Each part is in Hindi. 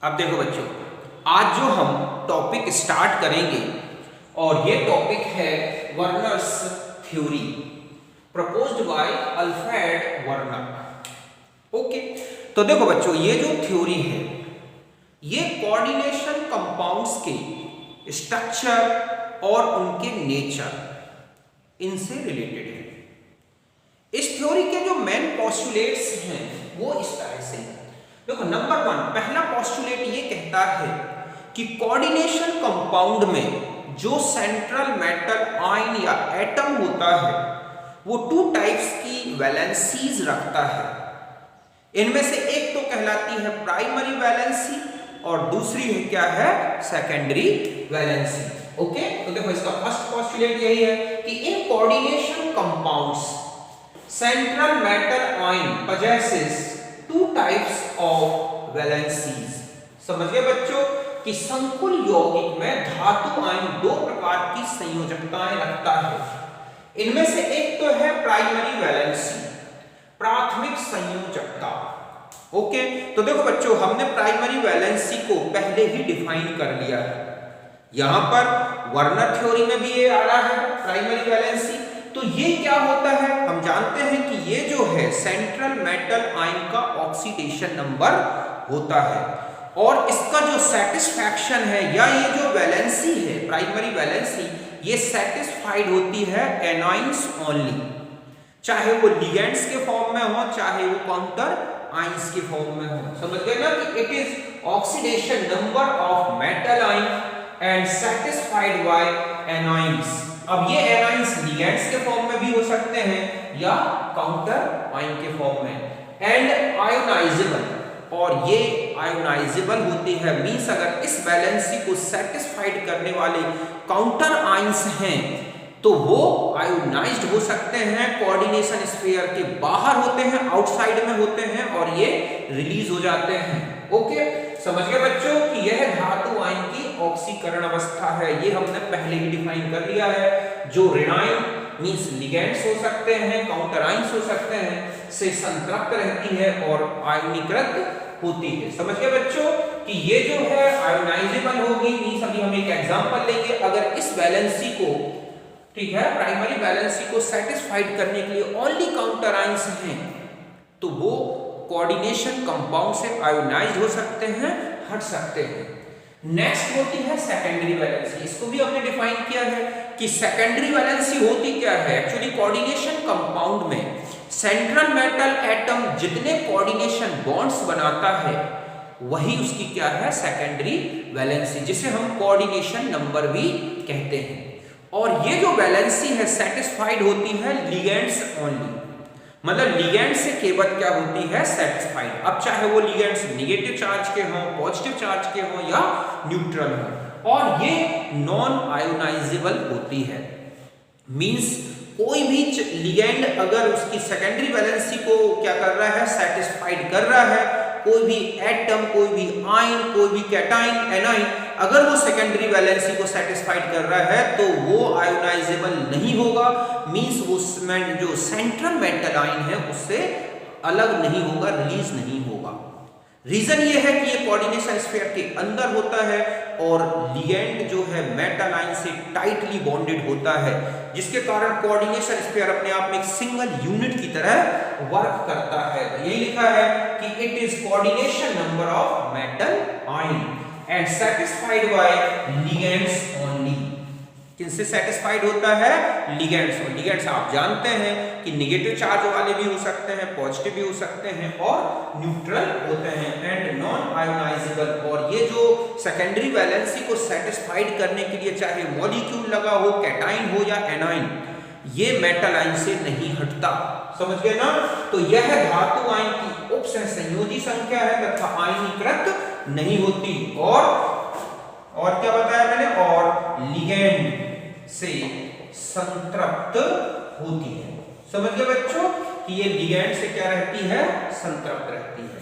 अब देखो बच्चों, आज जो हम टॉपिक स्टार्ट करेंगे और ये टॉपिक है Werner's theory proposed by Alfred Werner. Okay, तो देखो बच्चों, ये जो थ्योरी है ये कोऑर्डिनेशन कंपाउंड्स के स्ट्रक्चर और उनके नेचर इनसे रिलेटेड है। इस थ्योरी के जो मेन पोस्टुलेट्स हैं वो इस तरह से हैं। देखो, नंबर 1 पहला पोस्टुलेट ये कहता है कि कोऑर्डिनेशन कंपाउंड में जो सेंट्रल मेटल आयन या एटम होता है वो 2 टाइप्स की वैलेंसीज रखता है। इनमें से एक तो कहलाती है प्राइमरी वैलेंसी और दूसरी है क्या है, सेकेंडरी वैलेंसी। ओके, तो देखो इसका फर्स्ट पोस्टुलेट यही है कि in coordination compounds central metal ion possesses 2 types of valencies। समझ गए बच्चों कि संकुल यौगिक में धातु आयन 2 प्रकार की संयोजकताएं रखता है। इनमें से एक तो है प्राइमरी वैलेंसी, प्राथमिक संयोजकता। ओके, तो देखो बच्चों, हमने प्राइमरी वैलेंसी को पहले ही डिफाइन कर लिया है। यहां पर वर्नर थ्योरी में भी ये आ रहा है प्राइमरी वैलेंसी। तो ये क्या होता है, हम जानते हैं कि ये जो है सेंट्रल मेटल आयन का ऑक्सीडेशन नंबर होता है और इसका जो सेटिस्फैक्शन है या ये जो वैलेंसी है प्राइमरी वैलेंसी, ये सेटिस्फाइड होती है एनाइंस ओनली, चाहे वो लिगेंड्स के फॉर्म में हो चाहे वो काउंटर आयंस के फॉर्म में हो। समझ गए ना कि it is oxidation number of metal ion and satisfied by anions. अब ये एनाइंस लिगेंड्स के फॉर्म में भी हो सकते हैं या काउंटर आयन के फॉर्म में, एंड आयोनाइजेबल, और ये आयोनाइजेबल होती है। मींस अगर इस वैलेंसी को सेटिस्फाइड करने वाले काउंटर आयंस हैं तो वो आयोनाइज्ड हो सकते हैं, कोऑर्डिनेशन स्फीयर के बाहर होते हैं, आउटसाइड में होते हैं और ये रिलीज हो जाते हैं। ओके, समझ गए बच्चों कि यह धातु आयन की ऑक्सीकरण अवस्था है। ये हमने पहले ही डिफाइन कर लिया है। जो ऋणायन मींस लिगेंड्स हो सकते हैं, काउंटर आयंस हो सकते हैं, से संतृप्त रहती है और आयनीकृत होती है। समझ गए बच्चों कि ये जो है आयोनाइजेबल होगी। मींस अभी हम एक एग्जांपल लेंगे, अगर इस वैलेंसी को, ठीक है, प्राइमरी वैलेंसी को सेटिस्फाइड करने के लिए ओनली काउंटर आयंस हैं तो वो कोऑर्डिनेशन कंपाउंड से आयोनाइज्ड हो सकते हैं, हट सकते हैं। नेक्स्ट होती है सेकेंडरी वैलेंसी। इसको भी हमने डिफाइन किया है कि सेकेंडरी वैलेंसी होती क्या है। एक्चुअली कोऑर्डिनेशन कंपाउंड में सेंट्रल मेटल एटम जितने कोऑर्डिनेशन बॉन्ड्स बनाता है वही उसकी क्या है, सेकेंडरी वैलेंसी, जिसे हम कोऑर्डिनेशन नंबर भी कहते हैं। और ये जो वैलेंसी है सेटिस्फाइड होती है लिगेंड्स ओनली, मतलब लिगेंड से केवल क्या होती है, सेटिस्फाइड। अब चाहे वो लिगेंड्स नेगेटिव चार्ज के हों, पॉजिटिव चार्ज के हों या न्यूट्रल हों, और ये नॉन आयोनाइजेबल होती है। मींस कोई भी लिगेंड अगर उसकी सेकेंडरी वैलेंसी को क्या कर रहा है, सेटिस्फाइड कर रहा है, कोई भी एटम, कोई भी आयन, कोई भी कैटाइन, एनाइन, अगर वो सेकेंडरी वैलेंसी को सेटिस्फाइड कर रहा है तो वो आयोनाइजेबल नहीं होगा। मींस उसमें जो सेंट्रल मेटल आयन है उससे अलग नहीं होगा, रिलीज नहीं होगा। रीजन ये है कि ये कोऑर्डिनेशन स्फीयर के अंदर होता है और लिगेंड जो है मेटल आयन से टाइटली बॉन्डेड होता है, जिसके कारण कोऑर्डिनेशन स्फीयर अपने आप में एक सिंगल यूनिट की तरह वर्क करता है। तो यही लिखा है कि it is coordination number of metal ion and satisfied by ligands only. किनसे सेटिस्फाइड होता है, लिगेंड्स। और लिगेंड्स आप जानते हैं कि नेगेटिव चार्ज वाले भी हो सकते हैं, पॉजिटिव भी हो सकते हैं और न्यूट्रल होते हैं, एंड नॉन आयोनाइजेबल। और ये जो सेकेंडरी वैलेंसी को सेटिस्फाइड करने के लिए चाहे मॉलिक्यूल लगा हो, कैटाइन हो या एनाइन, ये मेटल आयन से नहीं हटता। समझ गए ना। तो यह धातु आयन की उप संयोजी संख्या है तथा आयनीकृत नहीं होती। और क्या बताया मैंने, और लिगेंड से संतृप्त होती है। समझ गए बच्चों कि ये लिगेंड से क्या रहती है, संतृप्त रहती है।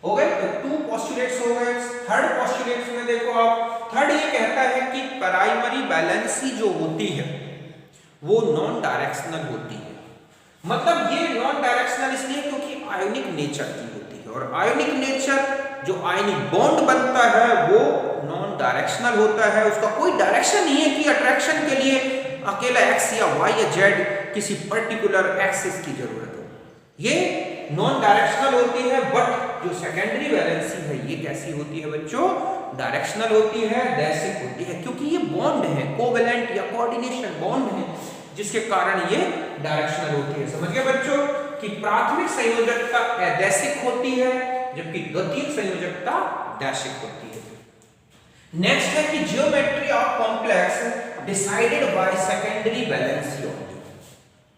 हो गए, तो 2 पोस्टुलेट्स हो गए। थर्ड पोस्टुलेट्स में देखो आप, थर्ड ये कहता है कि प्राइमरी वैलेंसी जो होती है वो नॉन डायरेक्शनल होती है। मतलब ये नॉन डायरेक्शनल इसलिए क्योंकि आयोनिक नेचर की होती है और आयोनिक नेचर, जो आयनिक बॉन्ड बनता है वो नॉन डायरेक्शनल होता है, उसका कोई डायरेक्शन नहीं है कि अट्रैक्शन के लिए अकेला एक्स या वाई या जेड किसी पर्टिकुलर एक्सिस की जरूरत हो, ये नॉन डायरेक्शनल होती है। बट जो सेकेंडरी वैलेंसी है ये कैसी होती है बच्चों, डायरेक्शनल होती है, दैशिक होती है, क्योंकि ये बॉन्ड है, कोवेलेंट या कोऑर्डिनेशन बॉन्ड है, जिसके कारण ये डायरेक्शनल होती है। समझ गए बच्चों कि प्राथमिक संयोजकता अदैशिक होती है जबकि द्वितीयक संयोजकता दैशिक होती है। नेक्स्ट है कि geometry of complex decided by secondary valency of,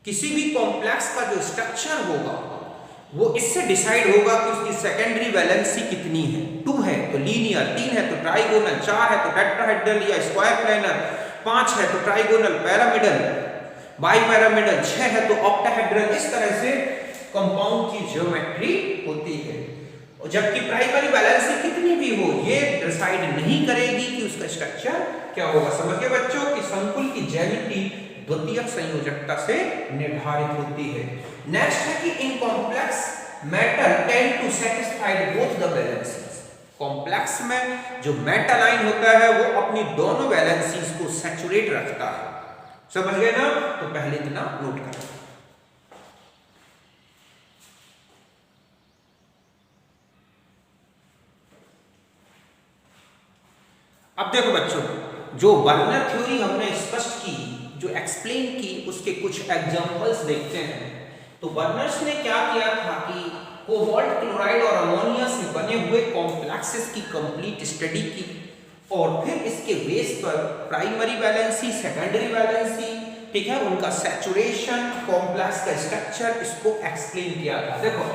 किसी भी कॉम्प्लेक्स का जो स्ट्रक्चर होगा वो इससे डिसाइड होगा कि उसकी सेकेंडरी वैलेंसी कितनी है। 2 है तो लीनियर, 3 है तो ट्राइगोनल, 4 है तो टेट्राहेड्रल या स्क्वायर प्लेनर, 5 है तो ट्राइगोनल पैरामिडल बाइपैरामिडल, 6 है तो ऑक्टाहेड्रल। इस तरह से कंपाउंड की ज्योमेट्री होती है। और जबकि प्राइमरी वैलेंसी कितनी भी हो ये डिसाइड नहीं करेगी कि उसका स्ट्रक्चर क्या होगा। समझ गए बच्चों कि संकुल की ज्यामिति द्वितीयक संयोजकता से निर्धारित होती है। नेक्स्ट है कि in complex metal tend to satisfied both the valencies, complex में जो मेटल आयन होता है वो अपनी दोनों वैलेंसीज को सैचुरेट रखता है। समझ गए ना, तो पहले इतना नोट करें। अब देखो बच्चों, जो वर्नर थ्योरी हमने स्पष्ट की, जो एक्सप्लेन की, उसके कुछ एग्जांपल्स देखते हैं। तो वर्नर्स ने क्या किया था कि कोबाल्ट क्लोराइड और अमोनिया से बने हुए कॉम्प्लेक्सेस की कंप्लीट स्टडी की और फिर इसके बेस पर प्राइमरी वैलेंसी, सेकेंडरी वैलेंसी, ठीक है, उनका सैचुरेशन, कॉम्प्लेक्स का स्ट्रक्चर, इसको एक्सप्लेन किया था। देखो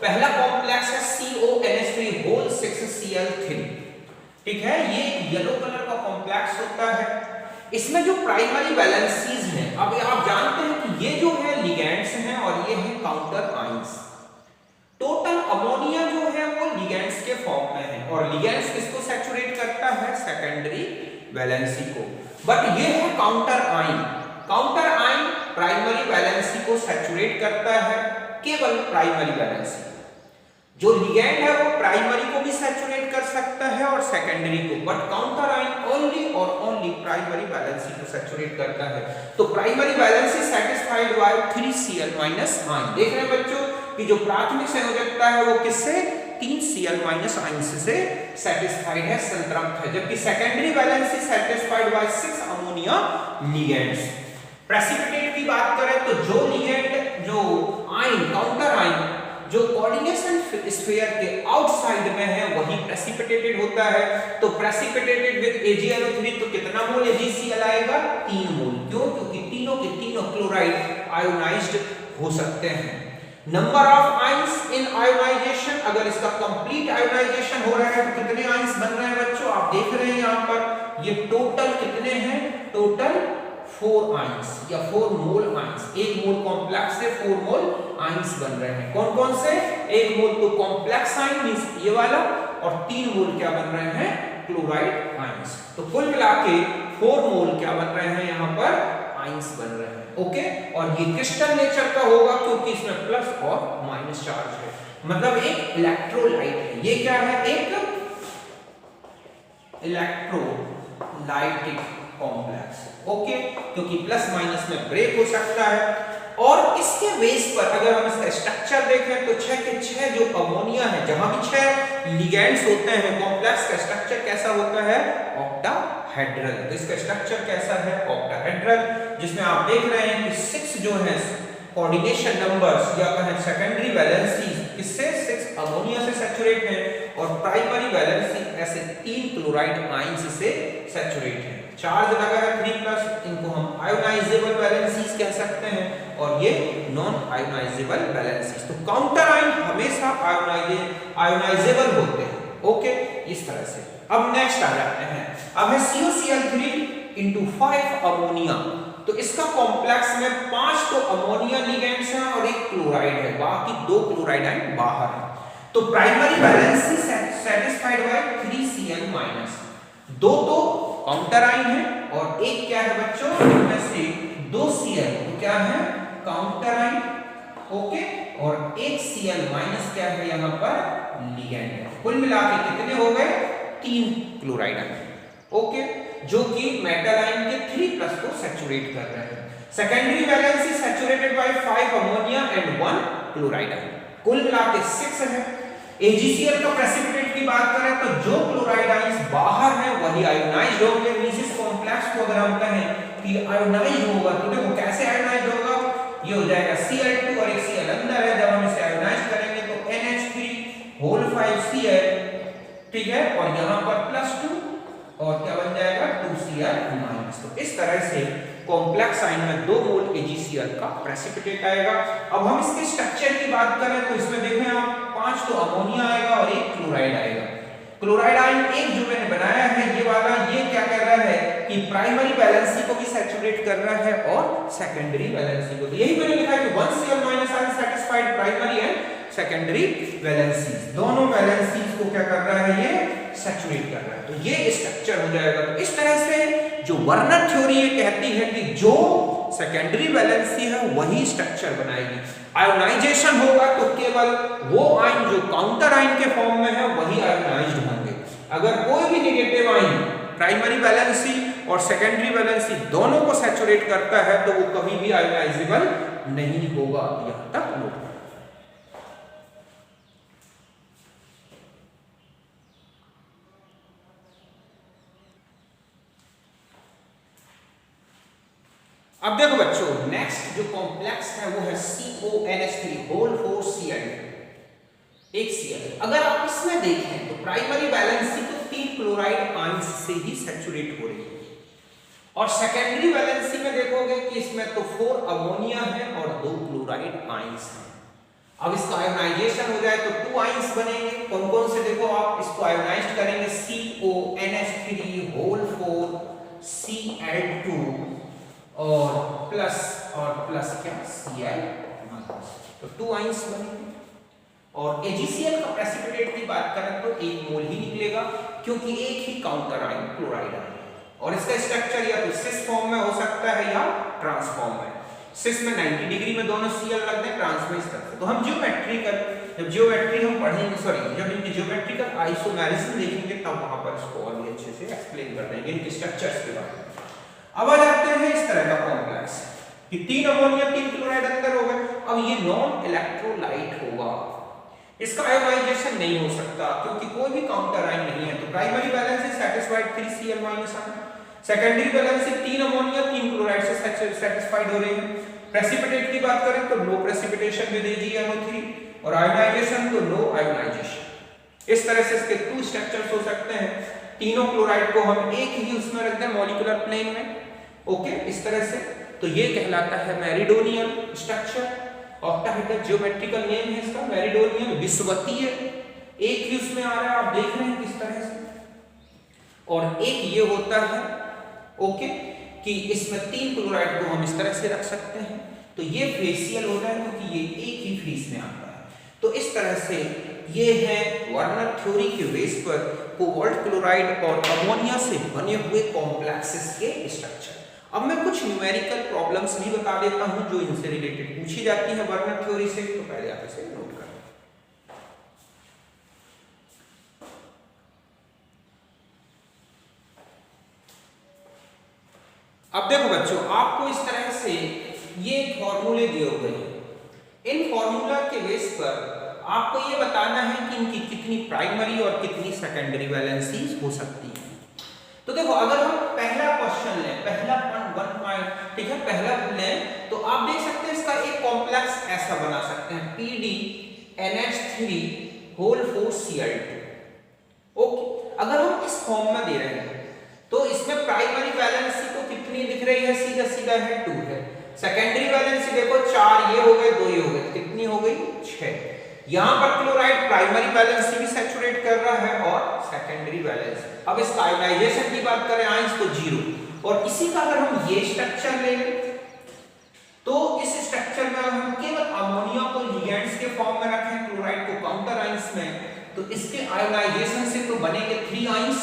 पहला कॉम्प्लेक्स है CONH3 ठीक है, ये एक येलो कलर का कॉम्प्लेक्स होता है। इसमें जो प्राइमरी वैलेंसीज हैं, अब आप जानते हैं कि ये जो है लिगैंड्स हैं और ये है काउंटर आयंस। टोटल अमोनिया जो है वो लिगैंड्स के फॉर्म में है और लिगैंड्स किसको सैचुरेट करता है, सेकेंडरी वैलेंसी को। बट ये है counter ion, counter ion primary valency को सैचुरेट करता है, केवल प्राइमरी वैलेंसी। जो लिगैंड है वो प्राइमरी को भी सैचुरेट कर सकता है और सेकेंडरी को, बट काउंटर आयन ओनली और ओनली प्राइमरी वैलेंसी को सैचुरेट करता है। तो primary valency satisfied by 3Cl- ion. देख रहे हैं बच्चों कि जो प्राथमिक संयोजकता है वो किससे, 3Cl- आयन से सैटिस्फाइड है, संतृप्त है, जबकि secondary valency satisfied by 6 ammonia ligands. Precipitate की बात करें तो जो लिगैंड, जो आयन, काउंटर आयन जो कोऑर्डिनेशन स्फीयर के आउटसाइड में है वही प्रेसिपिटेटेड होता है। तो प्रेसिपिटेटेड विद AgNO3 तो कितना मोल AgCl आएगा, 3 मोल। क्यों, क्योंकि तीनों के तीनों क्लोराइड आयोनाइज्ड हो सकते हैं। Number of ions in ionisation, अगर इसका कंप्लीट आयोनाइजेशन हो रहा है तो कितने आयंस बन रहे हैं बच्चों, आप देख रहे हैं यहाँ पर ये टोटल कितने हैं, टोटल 4 आयंस या 4 मोल आयंस। 1 मोल कॉम्प्लेक्स से 4 मोल आयंस बन रहे हैं। कौन कौन से, 1 मोल तो कॉम्प्लेक्स आयन मींस ये वाला, और 3 मोल क्या बन रहे हैं, क्लोराइड आयंस। तो कुल मिला के 4 मोल क्या बन रहे हैं, यहाँ पर आयंस बन रहे हैं। ओके, और ये क्रिस्टल नेचर का होगा क्योंकि इसमें प्लस और माइनस चार्ज है, मतलब एक इलेक्ट्रोलाइट है। ये क्या है, एक इलेक्ट्रोलाइटिक कॉम्प्लेक्स। ओके, क्योंकि प्लस माइनस में ब्रेक हो सकता है। और इसके बेस पर अगर हम इसका स्ट्रक्चर देखें तो 6 के 6 जो अमोनिया है, जहां भी 6 लिगैंड्स होते हैं, कॉम्प्लेक्स का स्ट्रक्चर कैसा होता है, ऑक्टाहेड्रल। तो इसका स्ट्रक्चर कैसा है, ऑक्टाहेड्रल, जिसमें आप देख रहे हैं कि 6 जो है कोऑर्डिनेशन नंबर्स या कहें सेकेंडरी वैलेंसी किससे, 6 अमोनिया से सैचुरेट है और प्राइमरी वैलेंसी ऐसे 3 क्लोराइड आयंस से सैचुरेट है। चार्ज लगा है 3+, इनको हम आयोनाइजेबल वैलेंसीज कह सकते हैं और ये नॉन आयोनाइजेबल वैलेंसीज। तो काउंटर आयन हमेशा आयोनाइजेबल होते हैं। ओके, इस तरह से। अब नेक्स्ट आ जाते हैं, अब है COCl3 × 5 अमोनिया। तो इसका कॉम्प्लेक्स में 5 तो अमोनिया लिगैंड्स हैं और 1 क्लोराइड है, बाकी 2 क्लोराइड आयन बाहर है। तो primary valency satisfied by 3Cl-, 2 तो काउंटर आयन है और 1 क्या है बच्चों, इनमें से 2 Cl तो क्या है, काउंटर आयन, ओके, और एक Cl माइनस क्या है यहाँ पर लिगेंड है। कुल मिला के कितने हो गए 3 क्लोराइड आयन, ओके, जो कि मेटल आयन के 3+ को सैचुरेट कर रहे हैं। Secondary valency saturated by 5 ammonia and 1 chloride ion, कुल मिला के 6 है। AgCl का प्रेसिपिटेट की बात करें तो जो क्लोराइड आयंस बाहर हैं वही आयोनाइज्ड होंगे। इस कॉम्प्लेक्स को अगर हम कहें कि आयोनाइज्ड होगा तो देखो कैसे आयोनाइज्ड होगा, ये हो जाएगा Cl2 और एक Cl अंदर है, जब हम इसे आयोनाइज करेंगे तो NH3 ठीक है, और यहाँ पर +2 और क्या बन जाएगा 2Cl-। तो इस तरह से कॉम्प्लेक्स आयन में 2 मोल AgCl का प्रेसिपिटेट आएगा। अब हम इसके स्ट्रक्चर की बात करें तो इसमें देखें आप 5 तो अमोनिया आएगा और 1 क्लोराइड आएगा। क्लोराइड आयन एक जो मैंने बनाया है ये वाला, ये क्या कर रहा है कि प्राइमरी वैलेंसी को भी सैचुरेट कर रहा है और सेकेंडरी वैलेंसी को। यही मैंने लिखा है कि 1Cl- ion satisfied primary and secondary valency, दोनों वैलेंसी को क्या कर रहा है ये सैचुरेट कर रहा है। तो ये स्ट्रक्चर हो जाएगा। तो इस तरह से जो वर्नर थ्योरी ये कहती है कि जो सेकेंडरी वैलेंसी है वही स्ट्रक्चर बनाएगी। आयोनाइजेशन होगा तो केवल वो आयन जो काउंटर आयन के फॉर्म में है वही आयोनाइज्ड होंगे। अगर कोई भी नेगेटिव आयन प्राइमरी वैलेंसी और सेकेंडरी वैलेंसी दोनों को सैचुरेट करता है तो वो कभी भी आयोनाइजेबल नहीं होगा। यहां तक नोट। अब देखो बच्चों, नेक्स्ट जो कॉम्प्लेक्स है वो है CONH3 होल 4 Cl, एक Cl। अगर आप इसमें देखें तो प्राइमरी वैलेंसी तो 3 क्लोराइड आयंस से ही सैचुरेट हो रही है और सेकेंडरी वैलेंसी में देखोगे कि इसमें तो 4 अमोनिया है और 2 क्लोराइड आयंस हैं। अब इसका आयोनाइजेशन हो जाए तो 2 आयंस बनेंगे। कौन कौन से देखो आप इसको आयोनाइज करेंगे, CONH3 होल 4 Cl2 और प्लस क्या Cl-। तो 2 आयंस बनेंगे। और AgCl का प्रेसिपिटेट की बात करें तो 1 मोल ही निकलेगा क्योंकि एक ही काउंटर आयन क्लोराइड आयन और इसका स्ट्रक्चर या तो सिस फॉर्म में हो सकता है या ट्रांस फॉर्म में। सिस में 90 डिग्री में दोनों Cl रख दें, ट्रांस में इस तरह से। तो हम ज्योमेट्री हम पढ़ेंगे, जब इनकी ज्योमेट्रिकल आइसोमेरिज्म देखेंगे तब वहां पर इसको और भी अच्छे से एक्सप्लेन कर देंगे इनके स्ट्रक्चर्स के बारे में। अब आ जाते हैं इस तरह का कॉम्प्लेक्स कि 3 अमोनिया 3 क्लोराइड अंदर हो गए। अब ये नॉन इलेक्ट्रोलाइट होगा, इसका आयोनाइजेशन नहीं हो सकता क्योंकि कोई भी काउंटर आयन नहीं है। तो primary valency satisfied 3Cl- ion, secondary valency 3 ammonia 3 chloride से सैटिस्फाइड हो रही है। प्रेसिपिटेट की बात करें तो लो प्रेसिपिटेशन विद AgNO3 और आयोनाइजेशन तो लो आयोनाइजेशन। इस तरह से इसके 2 स्ट्रक्चर्स हो सकते हैं। तीनों क्लोराइड को हम एक ही उसमें रख दें मॉलिक्यूलर प्लेन में, ओके, इस तरह से। तो ये कहलाता है मेरिडोनियन स्ट्रक्चर। ऑक्टाहेड्रल ज्योमेट्रिकल नेम है इसका मेरिडोनियन, विषुवतीय। एक ही उसमें आ रहा है, आप देख रहे हैं किस तरह से। और एक ये होता है, ओके, कि इसमें 3 क्लोराइड को हम इस तरह से रख सकते हैं। तो ये फेसियल होता है क्योंकि ये एक ही फेस में आता है। तो इस तरह से ये है वर्नर थ्योरी के बेस पर कोबाल्ट क्लोराइड और अमोनिया से बने हुए कॉम्प्लेक्सेस के स्ट्रक्चर। अब मैं कुछ न्यूमेरिकल प्रॉब्लम्स भी बता देता हूं जो इनसे रिलेटेड पूछी जाती है वर्नर थ्योरी से। तो पहले आप इसे नोट करें। अब देखो बच्चों, आपको इस तरह से ये फॉर्मूले दिए हुए हैं। इन फॉर्मूला के बेस पर आपको ये बताना है कि इनकी कितनी प्राइमरी और कितनी सेकेंडरी वैलेंसीज हो सकती है। तो देखो, अगर हम पहला क्वेश्चन लें, पहला पॉइंट, ठीक है, पहला लें तो आप देख सकते हैं इसका एक कॉम्प्लेक्स ऐसा बना सकते हैं PdNH3 होल 4 Cl2। ओके, अगर हम इस फॉर्म में दे रहे हैं तो इसमें प्राइमरी वैलेंसी तो कितनी दिख रही है, सीधा सीधा है 2 है। सेकेंडरी वैलेंसी देखो 4 ये हो गए, 2 ये हो गए, कितनी हो गई 6। यहां पर क्लोराइड प्राइमरी वैलेंसी भी सैचुरेट कर रहा है और सेकेंडरी वैलेंसी। अब इसका आयोनाइजेशन की बात करें आयंस तो 0। और इसी का अगर हम ये स्ट्रक्चर लें तो इस स्ट्रक्चर में हम केवल अमोनिया को लिगेंड्स के फॉर्म में रखें, क्लोराइड को काउंटर आयंस में, तो इसके आयोनाइजेशन से तो बनेंगे 3 आयंस।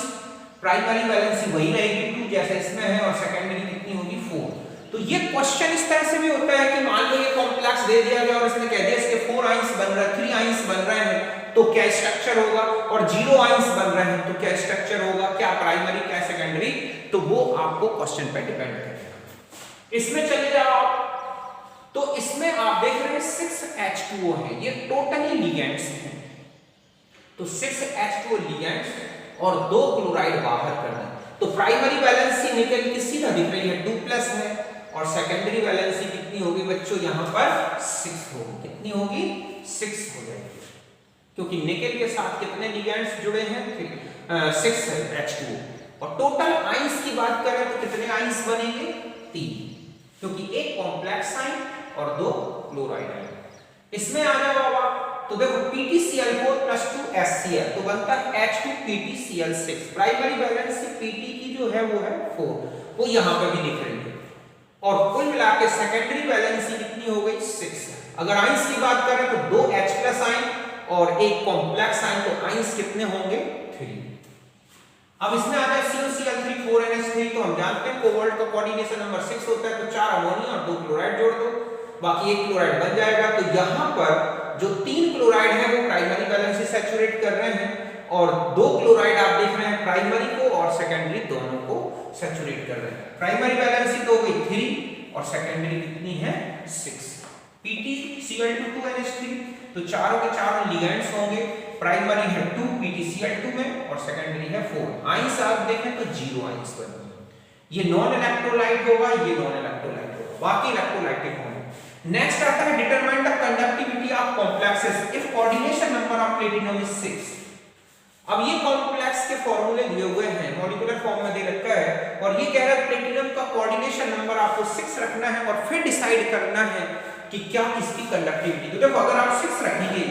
प्राइमरी वैलेंसी वही रहेगी 2 जैसे इसमें है और सेकेंडरी कितनी होगी 4। तो ये क्वेश्चन इस तरह से भी होता है कि मान लो ये कॉम्प्लेक्स दे दिया गया और इसने कह दिया इसके 4 आयंस बन रहे हैं, 3 आयंस बन रहे हैं, तो क्या स्ट्रक्चर होगा, और 0 आयंस बन रहे हैं तो क्या स्ट्रक्चर होगा, क्या प्राइमरी क्या सेकेंडरी, तो वो आपको क्वेश्चन पे डिपेंड करेगा। इसमें चले जाओ आप, तो इसमें आप देख रहे हैं 6H2O है, ये टोटली लिगेंड्स हैं, तो 6H2O लिगेंड्स और 2 क्लोराइड बाहर कर दें, तो प्राइमरी वैलेंसी निकल के सीधा दिख रही है 2+ है, और सेकेंडरी वैलेंसी कितनी होगी बच्चों, यहां पर 6 होगी, कितनी होगी, 6 हो जाएगी, क्योंकि निकल के साथ कितने लिगेंड्स जुड़े हैं, 6H2O, और टोटल आयंस की बात करें तो कितने आयंस बनेंगे, 3, क्योंकि एक कॉम्प्लेक्स आयन और 2 क्लोराइड आयन। इसमें आ जाओ आप, तो देखो PtCl4 + 2HCl तो बनता है H2PtCl6, प्राइमरी वैलेंसी Pt की जो है वो है 4, वो यहां पे भी दिख रही है, और कुल मिला के सेकेंडरी वैलेंसी कितनी हो गई, 6। अगर आयंस की बात करें तो 2 H+ आयन और एक कॉम्प्लेक्स आयन, तो आयंस कितने होंगे, 3। अब इसमें आ जाए CuCl3 4NH3, तो हम जानते हैं कोबाल्ट का कोऑर्डिनेशन नंबर 6 होता है, तो 4 अमोनिया और 2 क्लोराइड जोड़ दो, बाकी एक क्लोराइड बन जाएगा। तो यहां पर जो 3 क्लोराइड है वो प्राइमरी वैलेंसी सैचुरेट कर रहे हैं, और 2 क्लोराइड आप देख रहे हैं प्राइमरी को और सेकेंडरी दोनों को सैचुरेट कर रहे हैं। प्राइमरी वैलेंसी तो हो गई 3 और सेकेंडरी कितनी है, 6। PtCl2 2NH3, तो चारों के चारों लिगेंड्स होंगे, प्राइमरी है 2 PtCl2 में और सेकेंडरी है 4। आयंस आप देखें तो 0 आयंस बनेंगे, ये नॉन इलेक्ट्रोलाइट होगा, ये नॉन इलेक्ट्रोलाइट होगा, बाकी इलेक्ट्रोलाइटिक होंगे। नेक्स्ट आता है determine the conductivity of complexes if coordination number of platinum is 6। अब ये कॉम्प्लेक्स के फॉर्मूले दिए हुए हैं, मॉलिक्यूलर फॉर्म में दे रखा है, और ये कह रहा है प्लेटिनम का कोऑर्डिनेशन नंबर आपको 6 रखना है और फिर डिसाइड करना है कि क्या किसकी कंडक्टिविटी। तो देखो अगर आप 6 रखेंगे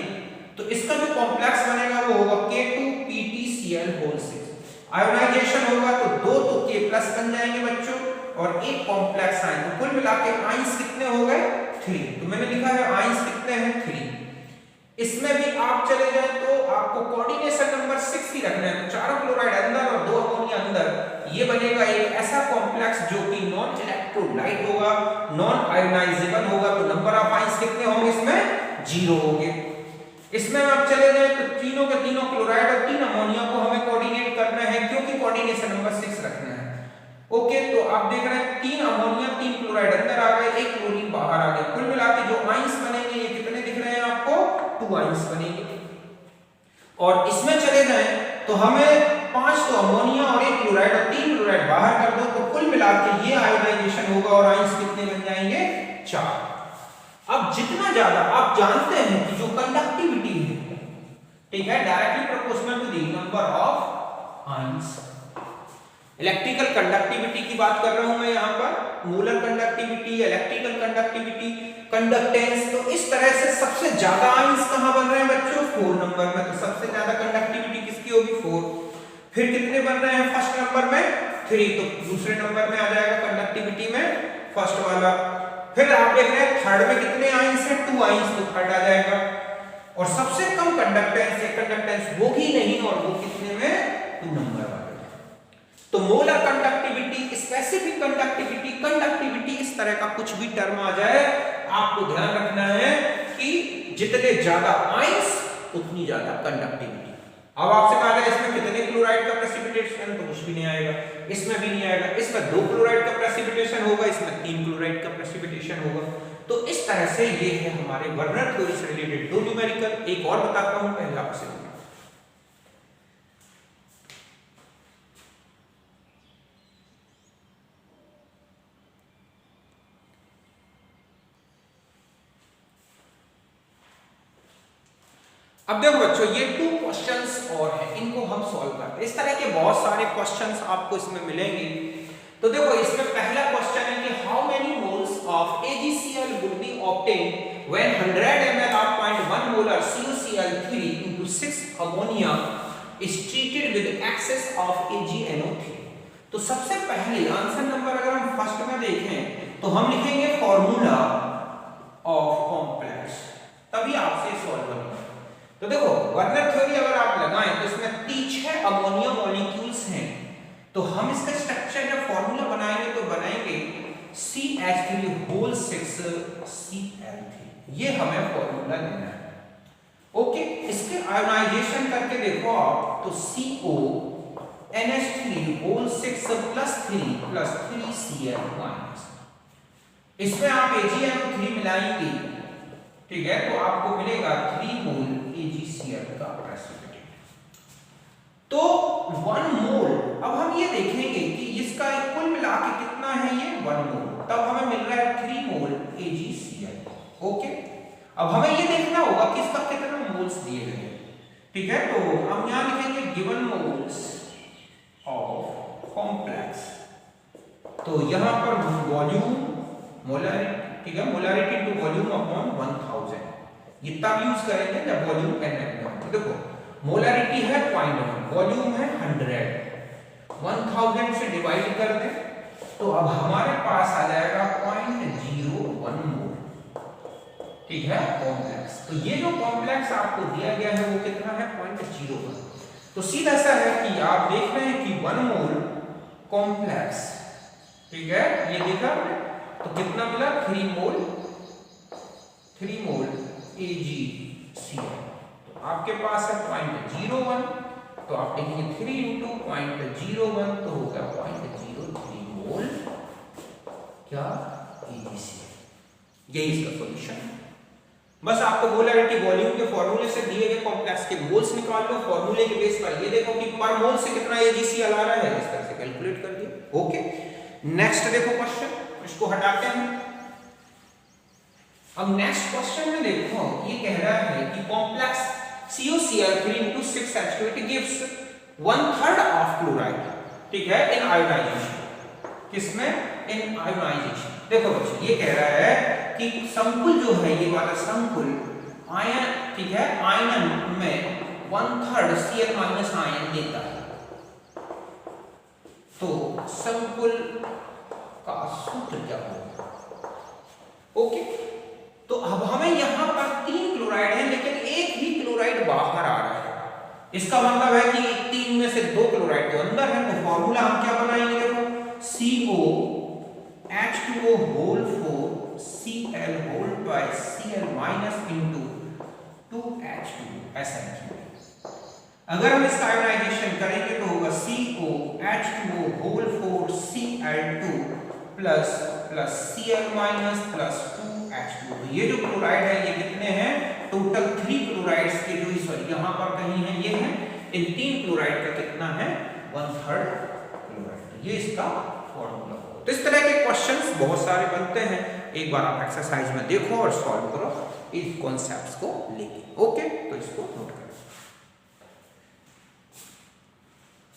तो इसका जो कॉम्प्लेक्स बनेगा वो होगा K2PtCl6, आयोनाइजेशन होगा तो 2 तो K+ बन जाएंगे बच्चों, और एक कॉम्प्लेक्स आयन, तो कुल मिला के आयंस कितने हो गए, 3। तो मैंने लिखा है आयंस कितने हैं, 3। इसमें भी आप चले जाए तो आपको कोऑर्डिनेशन नंबर 6 ही रखना है, तो 4 क्लोराइड अंदर और 2 अमोनिया अंदर, ये बनेगा एक ऐसा कॉम्प्लेक्स जो कि नॉन इलेक्ट्रोलाइट होगा, नॉन आयोनाइजेबल होगा, तो नंबर ऑफ आयंस कितने होंगे इसमें, 0 होंगे। इसमें आप चले जाए तो तीनों के तीनों क्लोराइड और 3 अमोनिया को हमें कोऑर्डिनेट करना है, क्योंकि कोऑर्डिनेशन नंबर 6 रखना है। ओके, तो आप देख रहे हैं 3 अमोनिया 3 क्लोराइड अंदर आ गए, एक क्लोरीन बाहर आ गया, कुल मिला के जो आयंस बनेंगे ये कितने दिख रहे हैं आपको, 2 आयंस बनेंगे। और इसमें चले जाएं तो हमें 5 तो अमोनिया और एक क्लोराइड और 3 क्लोराइड बाहर कर दो, तो कुल मिला के ये आयोनाइजेशन होगा और आयंस कितने बन जाएंगे, 4। अब जितना ज्यादा आप जानते हैं कि जो कंडक्टिविटी है, ठीक है, directly proportional to the number of ions. Electrical conductivity की बात कर रहा हूं मैं यहां पर, molar conductivity, electrical conductivity, conductance, तो इस तरह से सबसे ज्यादा आयंस कहां बन रहे हैं बच्चों, 4 नंबर में, तो सबसे ज्यादा कंडक्टिविटी किसकी होगी, 4। फिर कितने बन रहे हैं फर्स्ट नंबर में, 3, तो दूसरे नंबर में आ जाएगा कंडक्टिविटी में फर्स्ट वाला। फिर आप देख रहे हैं थर्ड में कितने आयंस हैं, 2 आयंस, तो थर्ड आ जाएगा। और सबसे कम कंडक्टेंस या कंडक्टेंस वो ही नहीं, और वो कितने में, 2 नंबर वाला। तो molar conductivity, specific conductivity, conductivity, इस तरह का कुछ भी टर्म आ जाए आपको ध्यान रखना है कि जितने ज्यादा आयंस उतनी ज्यादा कंडक्टिविटी। अब आपसे कहा जाए इसमें कितने क्लोराइड का प्रेसिपिटेशन, तो कुछ भी नहीं आएगा, इसमें भी नहीं आएगा। इसमें 2 क्लोराइड का प्रेसिपिटेशन होगा, इसमें 3 क्लोराइड का प्रेसिपिटेशन होगा। तो इस तरह से ये है हमारे वर्नर थ्योरी से रिलेटेड 2 न्यूमेरिकल। एक और बताता हूं पहले आपसे। अब देखो बच्चों, ये 2 क्वेश्चंस और हैं, इनको हम सॉल्व करते हैं। इस तरह के बहुत सारे क्वेश्चंस आपको इसमें मिलेंगे। तो देखो इसमें पहला क्वेश्चन है कि how many moles of AgCl would be obtained when 100 ml of 0.1 molar CuCl3 into 6 ammonia is treated with excess of AgNO3। तो सबसे पहले आंसर नंबर अगर हम फर्स्ट में देखें तो हम लिखेंगे फॉर्मूला ऑफ कॉम्प्लेक्स, तभी आपसे सॉल्व बनेगा। तो देखो वर्नर थ्योरी अगर आप लगाएं तो इसमें 6 अमोनिया मॉलिक्यूल्स हैं, तो हम इसका स्ट्रक्चर जब फॉर्मूला बनाएंगे तो बनाएंगे CH3 होल 6 Cl3, ये हमें फॉर्मूला लेना है। ओके, इसके आयोनाइजेशन करके देखो आप तो CO NH3 whole 6 plus 3 Cl minus, इसमें आप AgNO3 मिलाएंगे, ठीक है, तो आपको मिलेगा 3 मोल AgCl का प्रेसिपिटेट। तो 1 मोल, अब हम ये देखेंगे कि इसका कुल मिला के कितना है, ये 1 मोल, तब हमें मिल रहा है 3 मोल AgCl। ओके, अब हमें ये देखना होगा कि इसका कितना मोल्स दिए गए हैं, ठीक है, तो हम यहां लिखेंगे गिवन मोल्स ऑफ कॉम्प्लेक्स, तो यहां पर वॉल्यूम मोलारिटी, ठीक है, मोलारिटी टू वॉल्यूम अपॉन 1000, ये तब यूज करेंगे जब वॉल्यूम nm में हो। देखो मोलारिटी है 0.1, वॉल्यूम है 100, 1000 से डिवाइड कर दें तो अब हमारे पास आ जाएगा 0.01 मोल, ठीक है, कॉम्प्लेक्स। तो ये जो कॉम्प्लेक्स आपको दिया गया है वो कितना है, 0.01। तो सीधा सा है कि आप देख रहे हैं कि 1 मोल कॉम्प्लेक्स, ठीक है, ये देखा आपने, तो कितना मिला, 3 मोल AgCl। तो आपके पास है 0.01, तो आप लिखेंगे 3 into 0.01 तो होगा 0.03 मोल क्या, AgCl। यही इसका सॉल्यूशन है। बस आपको मोलारिटी वॉल्यूम के फॉर्मूले से दिए गए कॉम्प्लेक्स के मोल्स निकाल लो, फॉर्मूले के बेस पर ये देखो कि पर मोल से कितना AgCl आ रहा है, इस तरह से कैलकुलेट कर दिया। ओके, नेक्स्ट देखो क्वेश्चन, इसको हटाते हैं। अब नेक्स्ट क्वेश्चन में देखो ये कह रहा है कि complex CuCl3 into 6H2 it gives 1/3 of chloride, ठीक है, इन आयोनाइजेशन, किसमें, इन आयोनाइजेशन। देखो बच्चों ये कह रहा है कि संकुल जो है, ये वाला संकुल आयन, ठीक है, आयन में 1/3 Cl माइनस आयन देता है। तो संकुल का सूत्र क्या होगा, ओके, तो अब हमें यहां पर 3 क्लोराइड है लेकिन एक ही क्लोराइड बाहर आ रहा है, इसका मतलब है कि 3 में से 2 क्लोराइड तो अंदर है। तो फॉर्मूला हम क्या बनाएंगे, देखो COH2O whole 4 Cl whole twice Cl minus into 2H2 ऐसा लिखेंगे। अगर हम इसका आयोनाइजेशन करेंगे तो होगा COH2O whole 4 Cl2 plus Cl minus plus 2H2। तो ये जो क्लोराइड है ये कितने हैं, टोटल 3 क्लोराइड्स के जो इस यहाँ पर कहीं है, ये है, इन 3 क्लोराइड का कितना है, 1/3 क्लोराइड। ये इसका फॉर्मूला होगा। तो इस तरह के क्वेश्चंस बहुत सारे बनते हैं, एक बार आप एक्सरसाइज में देखो और सॉल्व करो इस कॉन्सेप्ट्स को लेके। ओके, तो इसको नोट करो।